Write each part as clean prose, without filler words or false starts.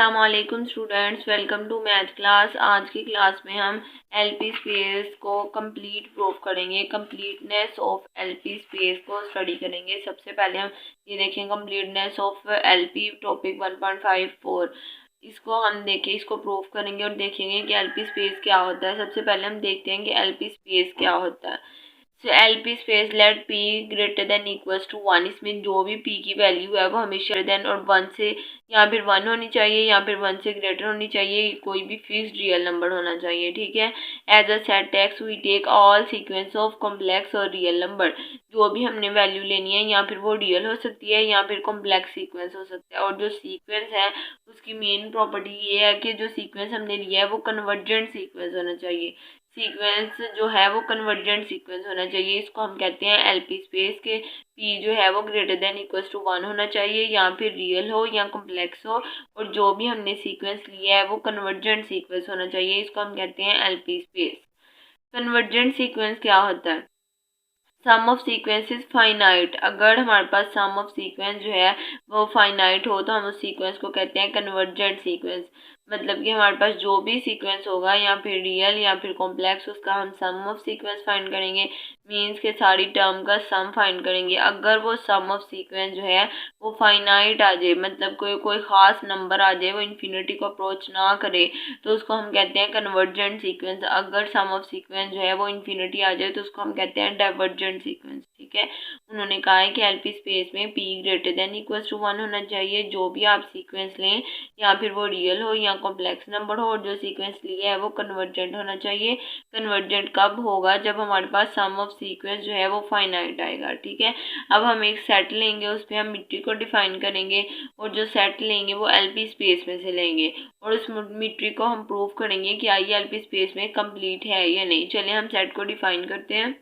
अस्सलामुअलैकुम students, welcome to math class. आज की क्लास में हम एलपी स्पेस को कंप्लीट प्रूव करेंगे। कंप्लीटनेस ऑफ एलपी स्पेस को स्टडी करेंगे। सबसे पहले हम ये देखें कंप्लीटनेस ऑफ एलपी टॉपिक 1.54। इसको हम देखें, इसको प्रूव करेंगे और देखेंगे कि एलपी स्पेस क्या होता है। सबसे पहले हम देखते हैं कि एलपी स्पेस क्या होता है। So LP space let P greater than equals to 1। इसमें जो भी पी की वैल्यू है वो हमेशा देन और 1 से या फिर 1 होनी चाहिए या फिर 1 से ग्रेटर होनी चाहिए। कोई भी फिक्स्ड रियल नंबर होना चाहिए, ठीक है। As a set X we take all sequence of complex और रियल नंबर। जो भी हमने वैल्यू लेनी है या फिर वो रियल हो सकती है या फिर कॉम्प्लेक्स सीक्वेंस हो सकता है। और जो सीक्वेंस है उसकी मेन प्रॉपर्टी ये है कि जो सीक्वेंस हमने लिया है वो कन्वर्जेंट सीक्वेंस होना चाहिए। सीक्वेंस जो है वो कन्वर्जेंट सीक्वेंस होना चाहिए। इसको हम कहते हैं एलपी स्पेस के पी जो है वो ग्रेटर देन इक्वल्स टू 1 होना चाहिए या फिर रियल हो या कॉम्प्लेक्स हो। और जो भी हमने सीक्वेंस लिया है वो कन्वर्जेंट सीक्वेंस होना चाहिए। इसको हम कहते हैं एलपी स्पेस। कन्वर्जेंट सीक्वेंस क्या होता है? सम ऑफ सीक्वेंस इज फाइनाइट। अगर हमारे पास सम ऑफ सीक्वेंस जो है वो फाइनाइट हो तो हम उस सीक्वेंस को कहते हैं कन्वर्जेंट सीक्वेंस। मतलब कि हमारे पास जो भी सीक्वेंस होगा या फिर रियल या फिर कॉम्प्लेक्स उसका हम सम ऑफ सीक्वेंस फाइंड करेंगे। मीन्स के सारी टर्म का सम फाइंड करेंगे। अगर वो सम ऑफ सीक्वेंस जो है वो फाइनाइट आ जाए, मतलब कोई ख़ास नंबर आ जाए, वो इन्फिनिटी को अप्रोच ना करे, तो उसको हम कहते हैं कन्वर्जेंट सीक्वेंस। अगर सम ऑफ सीक्वेंस जो है वो इन्फिनिटी आ जाए तो उसको हम कहते हैं डाइवर्जेंट सीक्वेंस, ठीक है। उन्होंने कहा है कि एलपी स्पेस में P greater than equals to 1 होना चाहिए। जो भी आप सीक्वेंस लें या फिर वो रियल हो या कॉम्प्लेक्स नंबर हो और जो सीक्वेंस लिया है वो कन्वर्जेंट होना चाहिए। कन्वर्जेंट कब होगा? जब हमारे पास सम ऑफ सीक्वेंस जो है वो फाइनाइट आएगा, ठीक है। अब हम एक सेट लेंगे, उस पर हम मिट्री को डिफाइन करेंगे और जो सेट लेंगे वो एलपी स्पेस में से लेंगे और उस मिट्री को हम प्रूव करेंगे कि आई एलपी स्पेस में कंप्लीट है या नहीं। चलिए हम सेट को डिफाइन करते हैं।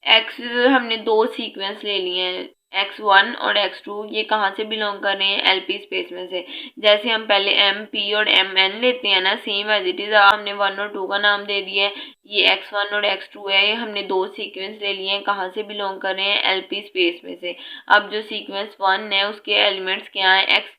एक्स हमने दो सीक्वेंस ले लिए हैं, x1 और x2। ये कहाँ से बिलोंग कर रहे हैं? एलपी स्पेस में से। जैसे हम पहले एम पी और एम एन लेते हैं ना, सेम एज इट इज हमने 1 और 2 का नाम दे दिया है। ये x1 और x2 है, ये हमने दो सीक्वेंस ले लिए हैं। कहाँ से बिलोंग कर रहे हैं? एलपी स्पेस में से। अब जो सीक्वेंस 1 है उसके एलिमेंट्स क्या हैं? एक्स।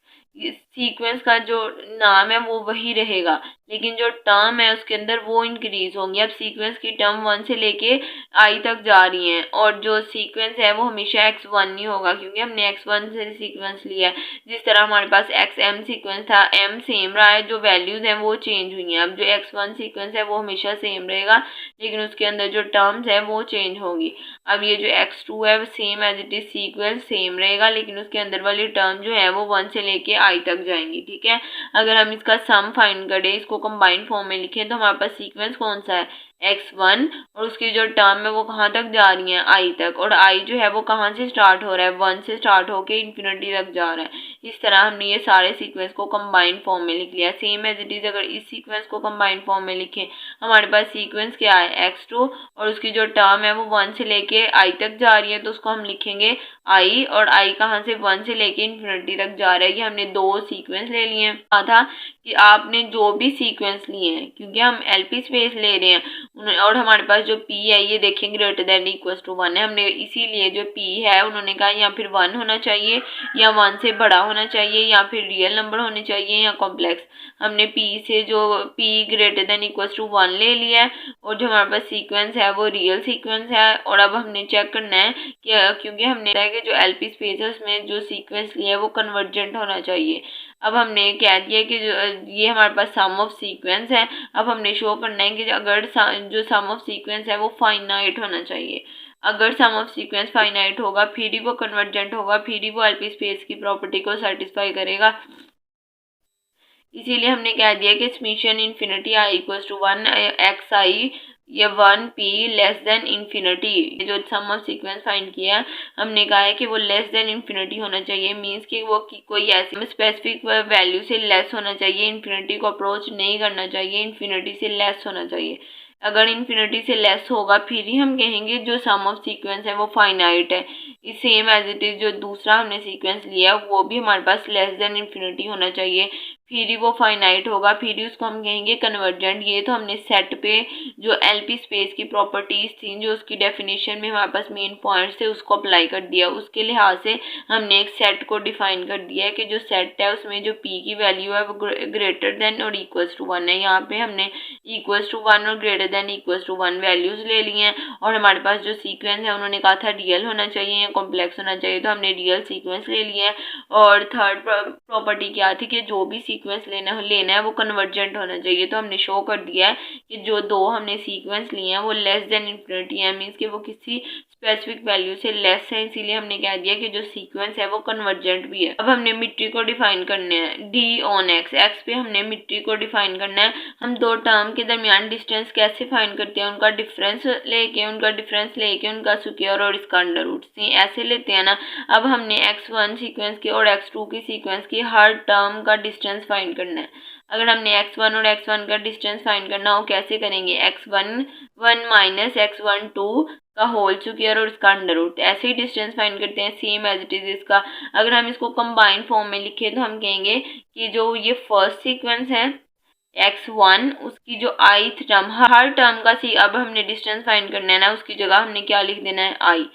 सीक्वेंस का जो नाम है वो वही रहेगा लेकिन जो टर्म है उसके अंदर वो इंक्रीज होंगी। अब सीक्वेंस की टर्म 1 से लेके आई तक जा रही हैं और जो सीक्वेंस है वो हमेशा x1 नहीं होगा क्योंकि हमने x1 से सीक्वेंस लिया है। जिस तरह हमारे पास xm सीक्वेंस था, m सेम रहा है, जो वैल्यूज हैं वो चेंज हुई हैं। अब जो x1 सीक्वेंस है वो हमेशा सेम रहेगा लेकिन उसके अंदर जो टर्म्स है वो चेंज होंगी। अब ये जो x2 है वो same as it is sequence same रहेगा लेकिन उसके अंदर वाली टर्म जो है वो 1 से लेके आई तक जाएंगी, ठीक है। अगर हम इसका सम फाइंड करें, इसको कंबाइंड फॉर्म में लिखें, तो हमारे पास सीक्वेंस कौन सा है? x1 और उसकी जो टर्म है वो कहाँ तक जा रही है? आई तक। और आई जो है वो कहाँ से स्टार्ट हो रहा है? 1 से स्टार्ट होके इन्फिनिटी तक जा रहा है। इस तरह हमने ये सारे सीक्वेंस को कंबाइंड फॉर्म में लिख लिया। सेम एज इट इज अगर इस सीक्वेंस को कंबाइंड फॉर्म में लिखें, हमारे पास सीक्वेंस क्या है? x2 और उसकी जो टर्म है वो 1 से लेके आई तक जा रही है तो उसको हम लिखेंगे आई। और आई कहाँ से? 1 से लेके इन्फिनिटी तक जा रहा है। ये हमने दो सीक्वेंस ले लिए हैं। कहा था कि आपने जो भी सीक्वेंस लिए हैं, क्योंकि हम एलपी स्पेस ले रहे हैं और हमारे पास जो p है ये देखें ग्रेटर देन इक्वल्स टू 1 है। हमने इसीलिए जो p है उन्होंने कहा या फिर 1 होना चाहिए या 1 से बड़ा होना चाहिए या फिर रियल नंबर होने चाहिए या कॉम्प्लेक्स। हमने p से जो p greater than equals to 1 ले लिया है और जो हमारे पास सीक्वेंस है वो रियल सीक्वेंस है। और अब हमने चेक करना है कि क्योंकि हमने कहा कि जो एलपी स्पेस है उसमें जो सीक्वेंस लिया है वो कन्वर्जेंट होना चाहिए। अब हमने कह दिया कि ये हमारे पास सम ऑफ सीक्वेंस है। अब हमने शो करना है कि अगर जो सम ऑफ सीक्वेंस है वो फाइनाइट होना चाहिए। अगर सम ऑफ सीक्वेंस फाइनाइट होगा फिर ही वो कन्वर्जेंट होगा, फिर ही वो एलपी स्पेस की प्रॉपर्टी को सेटिस्फाई करेगा। इसीलिए हमने कह दिया कि summation infinity I equals to 1 X I या 1 पी लेस देन इन्फिनिटी। जो सम ऑफ सीक्वेंस फाइंड किया हमने कहा है कि वो लेस देन इन्फिनिटी होना चाहिए। मींस कि वो कोई ऐसी स्पेसिफिक वैल्यू से लेस होना चाहिए, इन्फिनिटी को अप्रोच नहीं करना चाहिए, इन्फिनिटी से लेस होना चाहिए। अगर इन्फिनिटी से लेस होगा फिर ही हम कहेंगे जो सम ऑफ सीक्वेंस है वो फाइनाइट है। इस सेम एज इट इज जो दूसरा हमने सीक्वेंस लिया वो भी हमारे पास लेस देन इन्फिनिटी होना चाहिए, फिर ही वो फाइनाइट होगा, फिर ही उसको हम कहेंगे कन्वर्जेंट। ये तो हमने सेट पे जो एलपी स्पेस की प्रॉपर्टीज थी, जो उसकी डेफिनेशन में हमारे पास मेन पॉइंट्स थे, उसको अप्लाई कर दिया। उसके लिहाज से हमने एक सेट को डिफाइन कर दिया है कि जो सेट है उसमें जो पी की वैल्यू है वो ग्रेटर देन और इक्वल्स टू 1 है। यहाँ पे हमने इक्वल्स टू 1 और greater than equals to 1 values ले ली हैं। और हमारे पास जो सीक्वेंस है उन्होंने कहा था रियल होना चाहिए या कॉम्प्लेक्स होना चाहिए, तो हमने रियल सीक्वेंस ले लिया है। और थर्ड प्रॉपर्टी क्या थी कि जो भी सीक्वेंस लेना है वो कन्वर्जेंट होना चाहिए। तो हमने शो कर दिया है कि जो दो हमने सीक्वेंस लिए हैं वो लेस देन इन्फिनिटी है, मीन्स कि वो किसी स्पेसिफिक वैल्यू से लेस है, इसीलिए हमने कह दिया कि जो सीक्वेंस है वो कन्वर्जेंट भी है। अब हमने मिट्री को डिफाइन करना है, डी ऑन एक्स, एक्स पे हमने मिट्री को डिफाइन करना है। हम दो टर्म के दरमियान डिस्टेंस कैसे फाइंड करते हैं, उनका डिफरेंस लेके उनका स्क्वायर और इसका अंडर रूट ऐसे लेते हैं ना। अब हमने x1 सीक्वेंस की और x2 की सीक्वेंस की हर टर्म का डिस्टेंस फाइंड करना है। अगर हमने x1 और x1 का डिस्टेंस फाइंड करना हो, कैसे करेंगे, x11 माइनस x12 का होल स्क्वायर और इसका अंडर रूट, ऐसे ही डिस्टेंस फाइंड करते हैं सेम एज इट इज इसका। अगर हम इसको कंबाइन फॉर्म में लिखे तो हम कहेंगे कि जो ये फर्स्ट सीक्वेंस है x1, उसकी जो ith टर्म, हर टर्म का अब हमने डिस्टेंस फाइंड करना है ना, उसकी जगह हमने क्या लिख देना है, i।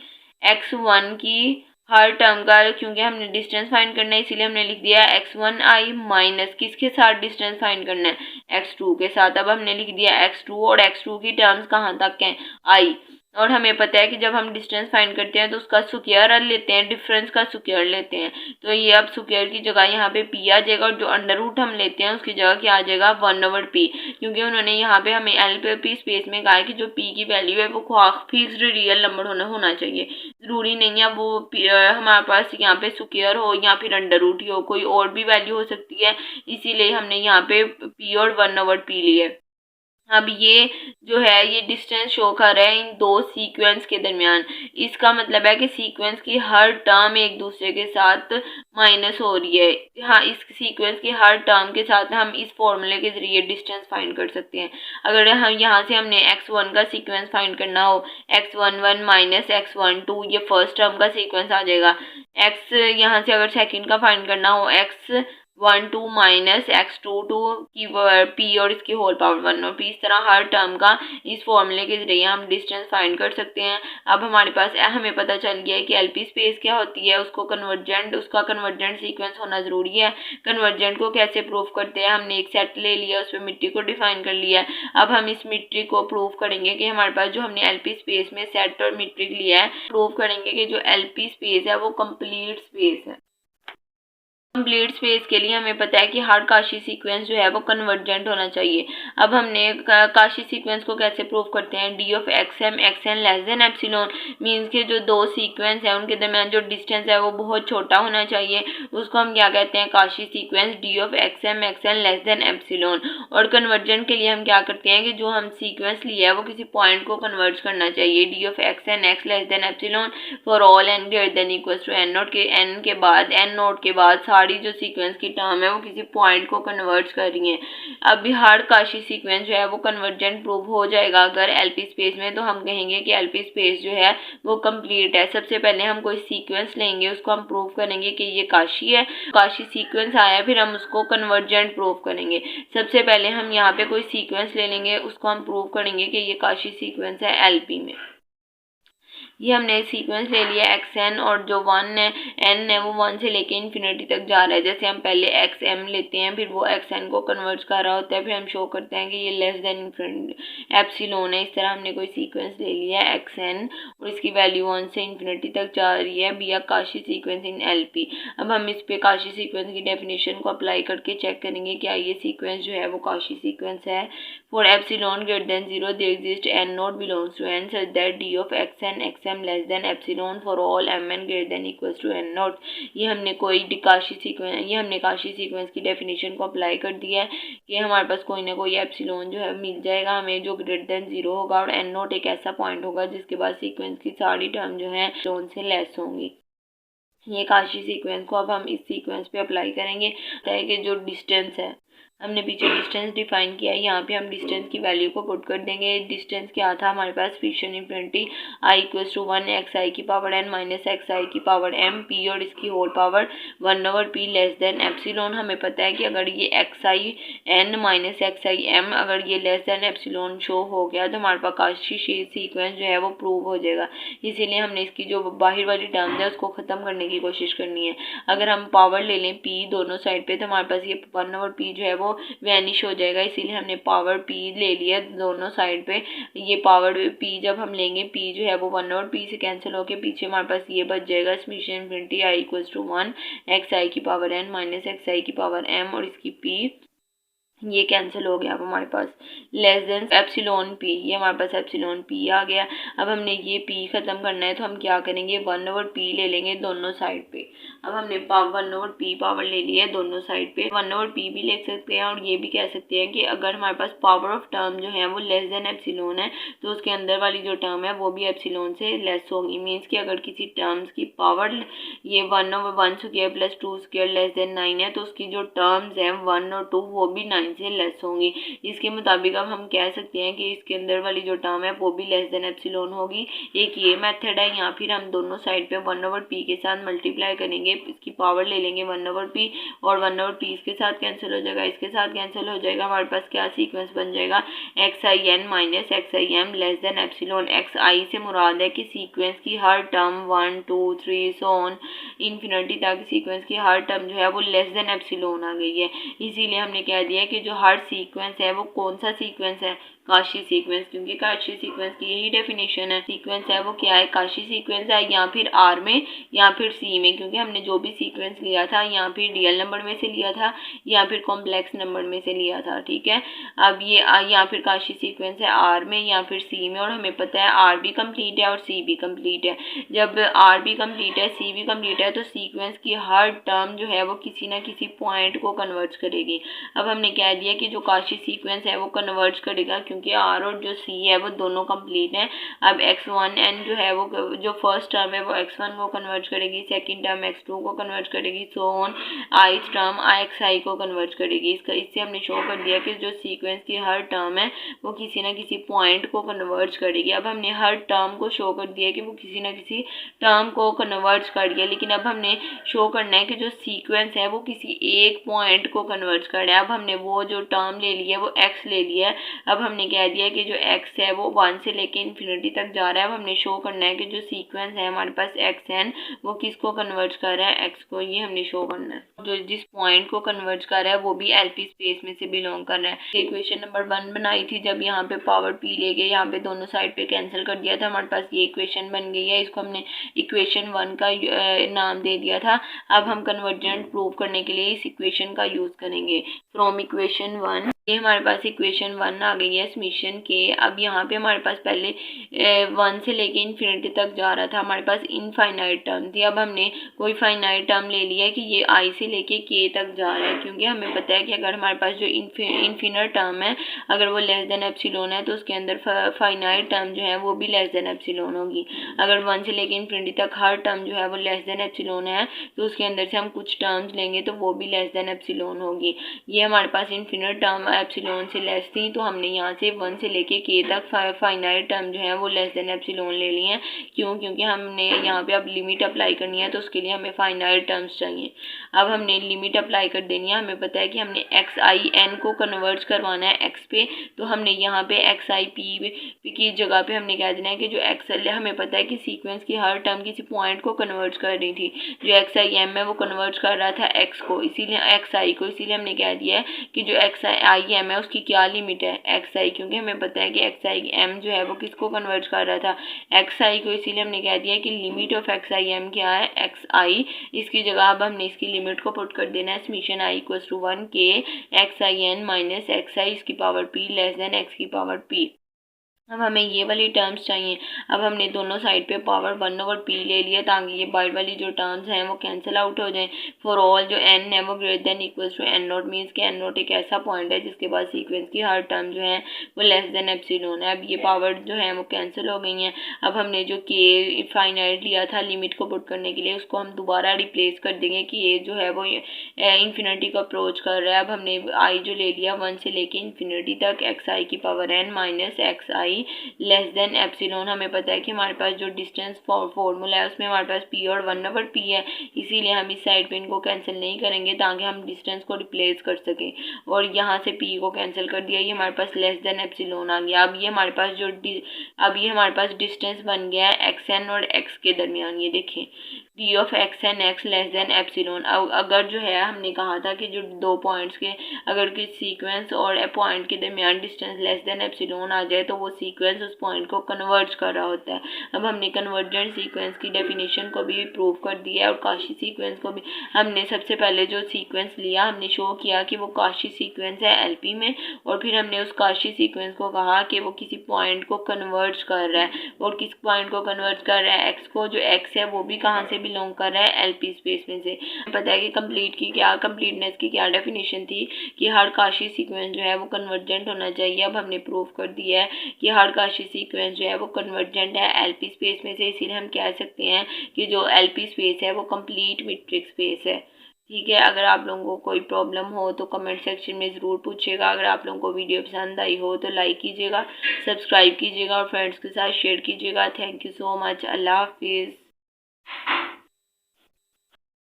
x1 की हर टर्म का, क्योंकि हमने डिस्टेंस फाइंड करना है इसीलिए हमने लिख दिया x1i माइनस किसके साथ डिस्टेंस फाइंड करना है, x2 के साथ। अब हमने लिख दिया x2 और x2 की टर्म्स कहाँ तक हैं, i। और हमें पता है कि जब हम डिस्टेंस फाइंड करते हैं तो उसका स्क्वायर लेते हैं, डिफरेंस का स्क्वायर लेते हैं। तो ये अब स्क्वायर की जगह यहाँ पे p आ जाएगा और जो अंडर रूट हम लेते हैं उसकी जगह क्या आ जाएगा, 1/p। क्योंकि उन्होंने यहाँ पे हमें एलपी स्पेस में कहा है कि जो p की वैल्यू है वो फिक्स्ड रियल नंबर होना चाहिए। ज़रूरी नहीं है वो हमारे पास यहाँ पे स्क्वायर हो या फिर अंडर रूट ही हो, कोई और भी वैल्यू हो सकती है, इसीलिए हमने यहाँ पे p और 1/p लिया है। अब ये जो है ये डिस्टेंस शो कर रहा है इन दो सीक्वेंस के दरमियान। इसका मतलब है कि सीक्वेंस की हर टर्म एक दूसरे के साथ माइनस हो रही है। हाँ, इस सीक्वेंस की हर टर्म के साथ हम इस फॉर्मूले के जरिए डिस्टेंस फाइंड कर सकते हैं। अगर हम यहाँ से हमने x1 का सीक्वेंस फाइंड करना हो, x11 माइनस x12, ये फर्स्ट टर्म का सीक्वेंस आ जाएगा। x यहाँ से अगर सेकंड का फाइंड करना हो, x12 माइनस x22 की p और इसकी होल पावर 1/p, इस तरह हर टर्म का इस फॉर्मूले के जरिए हम डिस्टेंस फाइंड कर सकते हैं। अब हमारे पास हमें पता चल गया है कि एलपी स्पेस क्या होती है, उसका कन्वर्जेंट सीक्वेंस होना ज़रूरी है। कन्वर्जेंट को कैसे प्रूव करते हैं, हमने एक सेट ले लिया, उसमें मिट्टी को डिफाइन कर लिया है। अब हम इस मिट्री को प्रूव करेंगे कि हमारे पास जो हमने एलपी स्पेस में सेट और मिट्रिक लिया है, प्रूव करेंगे कि जो एलपी स्पेस है वो कंप्लीट स्पेस है। कंप्लीट स्पेस के लिए हमें पता है कि हर काशी सीक्वेंस जो है वो कन्वर्जेंट होना चाहिए। अब हमने काशी सीक्वेंस को कैसे प्रूव करते हैं, D of xm xn less than epsilon, means के जो दो सीक्वेंस है उनके दरमियान जो डिस्टेंस है वो बहुत छोटा होना चाहिए, उसको हम क्या कहते हैं, Kashi sequence, D of xm xn less than epsilon. और कन्वर्जेंट के लिए हम क्या करते हैं कि जो हम सीक्वेंस लिया है वो किसी पॉइंट को कन्वर्ट करना चाहिए, D of xn x less than epsilon for all n greater than equals to n not के n के बाद n नोट के बाद सारी जो सीक्वेंस की टर्म है वो किसी पॉइंट को कन्वर्ट कर रही है। अब हर काशी सीक्वेंस जो है वो कन्वर्जेंट प्रूव हो जाएगा अगर एलपी स्पेस में, तो हम कहेंगे कि एलपी स्पेस जो है वो कंप्लीट है। सबसे पहले हम कोई सीक्वेंस लेंगे, उसको हम प्रूव करेंगे कि ये काशी है, काशी सीक्वेंस आया, फिर हम उसको कन्वर्जेंट प्रूव करेंगे। सबसे पहले हम यहाँ पे कोई सीक्वेंस ले लेंगे, उसको हम प्रूव करेंगे कि ये काशी सीक्वेंस है एलपी में। ये हमने सीक्वेंस ले लिया xn और जो 1 है n है वो 1 से लेके इन्फिनिटी तक जा रहा है। जैसे हम पहले xm लेते हैं, फिर वो xn को कन्वर्ट कर रहा होता है, फिर हम शो करते हैं कि ये लेस देन इन्फिनिटी एप्सिलॉन है। इस तरह हमने कोई सीक्वेंस ले लिया है xn और इसकी वैल्यू 1 से इन्फिनिटी तक जा रही है, be Cauchy sequence in LP. अब हम इस पे काशी सीक्वेंस की डेफिनेशन को अप्लाई करके चेक करेंगे क्या ये सीक्वेंस जो है वो काशी सीक्वेंस है। For epsilon greater than 0 there exist n not belongs to n such that D of xn xm less than epsilon for all mn greater than equals to n not. ये हमने Cauchy sequence की definition को apply कर दिया है कि हमारे पास कोई ना कोई एप्सिलॉन जो है मिल जाएगा हमें जो ग्रेटर देन 0 होगा, और n नॉट एक ऐसा पॉइंट होगा जिसके बाद सीक्वेंस की सारी टर्म जो है एप्सिलॉन से लेस होंगी। ये काशी सीक्वेंस को अब हम इस सीक्वेंस पे अप्लाई करेंगे कि जो डिस्टेंस है हमने पीछे डिस्टेंस डिफाइन किया है, यहाँ पे हम डिस्टेंस की वैल्यू को पुट कर देंगे। डिस्टेंस क्या था हमारे पास, friction infinity I equals to 1 X I की power n minus X I की पावर m p और इसकी whole power 1/p less than epsilon. हमें पता है कि अगर ये X I n minus X I m अगर ये लेस देन एप्सिलॉन शो हो गया तो हमारे पास काशी सीक्वेंस जो है वो प्रूव हो जाएगा। इसीलिए हमने इसकी जो बाहर वाली टर्म है उसको ख़त्म करने की कोशिश करनी है। अगर हम पावर ले लें p दोनों साइड पे तो हमारे पास ये 1/p जो है वो वैनिश हो जाएगा। इसीलिए हमने पावर p ले लिया दोनों साइड पे। ये पावर p जब हम लेंगे p जो है वो 1/p से कैंसिल होके पीछे हमारे पास ये बच जाएगा summation infinity I equals to 1 X I की power n minus X I की पावर m और इसकी p ये कैंसिल हो गया। अब हमारे पास लेस देन एप्सिलॉन पी, ये हमारे पास एप्सिलॉन पी आ गया। अब हमने ये पी ख़त्म करना है तो हम क्या करेंगे, 1/p ले लेंगे दोनों साइड पे। अब हमने 1/p पावर ले लिया है दोनों साइड पे। 1/p भी लिख सकते हैं और ये भी कह सकते हैं कि अगर हमारे पास पावर ऑफ टर्म जो है वो लेस देन एप्सिलॉन है तो उसके अंदर वाली जो टर्म है वो भी एप्सिलॉन से लेस होगी। मीन्स कि अगर किसी टर्म्स की पावर ये 1/1 square plus 2 square less than 9 है तो उसकी जो टर्म्स हैं 1 और 2 वो भी 9 से लेस होंगी। इसके मुताबिक अब हम कह सकते हैं कि इसके अंदर वाली जो टर्म है वो भी लेस देन एप्सिलॉन होगी। एक ये मेथड है, या फिर हम दोनों साइड पे 1/p के साथ मल्टीप्लाई करेंगे, इसकी पावर ले लेंगे 1/p और 1/p इसके साथ कैंसिल हो जाएगा, इसके साथ कैंसिल हो जाएगा। हमारे पास क्या सीक्वेंस बन जाएगा, X I N minus X I M less than epsilon. X I से मुराद है कि सीक्वेंस की हर टर्म 1 2 3 सो ऑन इन्फिनिटी तक सीक्वेंस की हर टर्म जो है वो लेस देन एप्सिलॉन आ गई है। इसीलिए हमने कह दिया कि जो हर सीक्वेंस है वो कौन सा सीक्वेंस है, काशी सीक्वेंस, क्योंकि काशी सीक्वेंस की यही डेफिनेशन है। सीक्वेंस है वो क्या है, काशी सीक्वेंस है, या फिर आर में या फिर सी में, क्योंकि हमने जो भी सीक्वेंस लिया था या फिर रियल नंबर में से लिया था या फिर कॉम्प्लेक्स नंबर में से लिया था। ठीक है, अब ये या फिर काशी सीक्वेंस है आर में या फिर सी में, और हमें पता है आर भी कंप्लीट है और सी भी कंप्लीट है। जब आर भी कंप्लीट है सी भी कंप्लीट है तो सीक्वेंस की हर टर्म जो है वो किसी ना किसी पॉइंट को कन्वर्ज करेगी। अब हमने कह दिया कि जो काशी सीक्वेंस है वो कन्वर्ज करेगा क्योंकि आर और जो सी है वो दोनों कंप्लीट हैं। अब x1n जो है वो जो फर्स्ट टर्म है वो x1 को कन्वर्ज करेगी, सेकंड टर्म x2 को कन्वर्ज करेगी, so on ith term xi को कन्वर्ज करेगी। इससे हमने शो कर दिया कि जो सीक्वेंस की हर टर्म है वो किसी ना किसी पॉइंट को कन्वर्ज करेगी। अब हमने हर टर्म को शो कर दिया कि वो किसी ना किसी टर्म को कन्वर्ज कर दिया, लेकिन अब हमने शो करना है कि जो सीक्वेंस है वो किसी एक पॉइंट को कन्वर्ज कर रहा है। अब हमने वो जो टर्म ले लिया है वो x ले लिया है। अब हमने कह दिया कि जो x है वो 1 से लेके इन्फिनिटी तक जा रहा है। अब हमने शो करना है कि जो सीक्वेंस है हमारे पास xn वो किसको कन्वर्ज कर रहा है, x को, ये हमने शो करना है। जो जिस पॉइंट को कन्वर्ज कर रहा है वो भी एलपी स्पेस में से बिलोंग कर रहा है। इक्वेशन नंबर 1 बनाई थी, जब यहाँ पे पावर p ले गए, यहाँ पे दोनों साइड पे कैंसिल कर दिया था, हमारे पास ये इक्वेशन बन गई है। इसको हमने इक्वेशन 1 का नाम दे दिया था। अब हम कन्वर्जेंट प्रूव करने के लिए इस इक्वेशन का यूज करेंगे। फ्रॉम इक्वेशन 1, ये हमारे पास इक्वेशन 1 आ गई है समेशन के। अब यहाँ पे हमारे पास पहले 1 से लेके इन्फिनिटी तक जा रहा था, हमारे पास इनफाइनाइट टर्म थी। अब हमने कोई फाइनाइट टर्म ले लिया है कि ये आई से लेके के तक जा रहा है, क्योंकि हमें पता है कि अगर हमारे पास जो इन्फिनिट टर्म है अगर वो लेस देन एप्सिलॉन है तो उसके अंदर फाइनाइट टर्म जो है वो भी लेस देन एप्सिलॉन होगी। अगर 1 से लेके इन्फिनिटी तक हर टर्म जो है वो लेस देन एप्सिलॉन है तो उसके अंदर से हम कुछ टर्म्स लेंगे तो वो भी लेस देन एप्सिलॉन होगी। ये हमारे पास इन्फिनिट टर्म एप्सिलॉन से लेस थी, तो हमने यहाँ से 1 से लेके के तक फाइनाइट टर्म जो है वो लेस देन एप्सिलॉन ले लिए हैं। क्यों, क्योंकि हमने यहाँ पे अब लिमिट अप्लाई करनी है तो उसके लिए हमें फाइनाइट टर्म्स चाहिए। अब हमने लिमिट अप्लाई कर देनी है। हमें पता है कि हमने एक्स आई एन को कन्वर्ट करवाना है एक्स पे, तो हमने यहाँ पे एक्स आई पी की जगह पे हमने कह देना है कि जो एक्स एल है, हमें पता है कि सीक्वेंस की हर टर्म किसी पॉइंट को कन्वर्ट कर रही थी। जो एक्स आई एम है वो कन्वर्ट कर रहा था एक्स को, इसीलिए एक्स आई को, इसीलिए हमने कह दिया है कि जो एक्स आई एम है उसकी क्या लिमिट है, एक्स आई, क्योंकि हमें पता है कि एक्स आई एम जो है वो किसको कन्वर्ट कर रहा था, एक्स आई को। इसीलिए हमने कह दिया कि limit of x I M क्या है, एक्स आई। इसकी जगह अब हमने इसकी लिमिट को पुट कर देना है समेशन आई इक्वल्स टू 1 के X I N minus X I इसकी power P less than X की पावर पी। अब हमें ये वाली टर्म्स चाहिए। अब हमने दोनों साइड पे पावर 1/p ले लिया ताकि ये बाइट वाली जो टर्म्स हैं वो कैंसिल आउट हो जाएं। फॉर ऑल जो n है वो greater than equals to n not, means कि n नॉट एक ऐसा पॉइंट है जिसके बाद सीक्वेंस की हर टर्म जो है वो लेस देन एप्सिलॉन है। अब ये पावर जो है वो कैंसिल हो गई हैं। अब हमने जो k फाइनाइट लिया था लिमिट को पुट करने के लिए, उसको हम दोबारा रिप्लेस कर देंगे कि ये जो है वो इन्फिनिटी को अप्रोच कर रहा है। अब हमने i जो ले लिया 1 से लेके इन्फिनिटी तक, xi की power n minus xi less than epsilon. हमें पता है कि हमारे पास जो डिस्टेंस फॉर्मूला है उसमें हमारे पास p और 1/p है, इसीलिए हम इस साइड पे इनको कैंसिल नहीं करेंगे ताकि हम डिस्टेंस को रिप्लेस कर सकें। और यहाँ से p को कैंसिल कर दिया, ये हमारे पास लेस देन एप्सिलॉन आ गया। अब ये हमारे पास डिस्टेंस बन गया है xn और x के दरमियान। ये देखें d of x n x less than epsilon. अगर जो है हमने कहा था कि जो दो पॉइंट्स के अगर किसी सीक्वेंस और पॉइंट के दरमियान डिस्टेंस लेस देन एप्सिलॉन आ जाए तो वो सीक्वेंस उस पॉइंट को कन्वर्ज कर रहा होता है। अब हमने कन्वर्जेंट सीक्वेंस की डेफिनेशन को भी प्रूव कर दिया है और काशी सीक्वेंस को भी। हमने सबसे पहले जो सीक्वेंस लिया हमने शो किया कि वो काशी सीक्वेंस है एलपी में, और फिर हमने उस काशी सीक्वेंस को कहा कि वो किसी पॉइंट को कन्वर्ज कर रहा है। और किस पॉइंट को कन्वर्ज कर रहा है? एक्स को। जो एक्स है वो भी कहाँ से बिलोंग कर रहा है? एलपी स्पेस में से। पता है कि कंप्लीटनेस की क्या डेफिनेशन थी कि हर काशी सीक्वेंस जो है वो कन्वर्जेंट होना चाहिए। अब हमने प्रूव कर दिया है कि हर काशी सीक्वेंस जो है वो कन्वर्जेंट है एलपी स्पेस में से, इसीलिए हम कह सकते हैं कि जो एलपी स्पेस है वो कंप्लीट मीट्रिक स्पेस है। ठीक है, अगर आप लोगों को कोई प्रॉब्लम हो तो कमेंट सेक्शन में ज़रूर पूछिएगा। अगर आप लोगों को वीडियो पसंद आई हो तो लाइक कीजिएगा, सब्सक्राइब कीजिएगा और फ्रेंड्स के साथ शेयर कीजिएगा। Thank you so much. अल्लाह हाफिज़।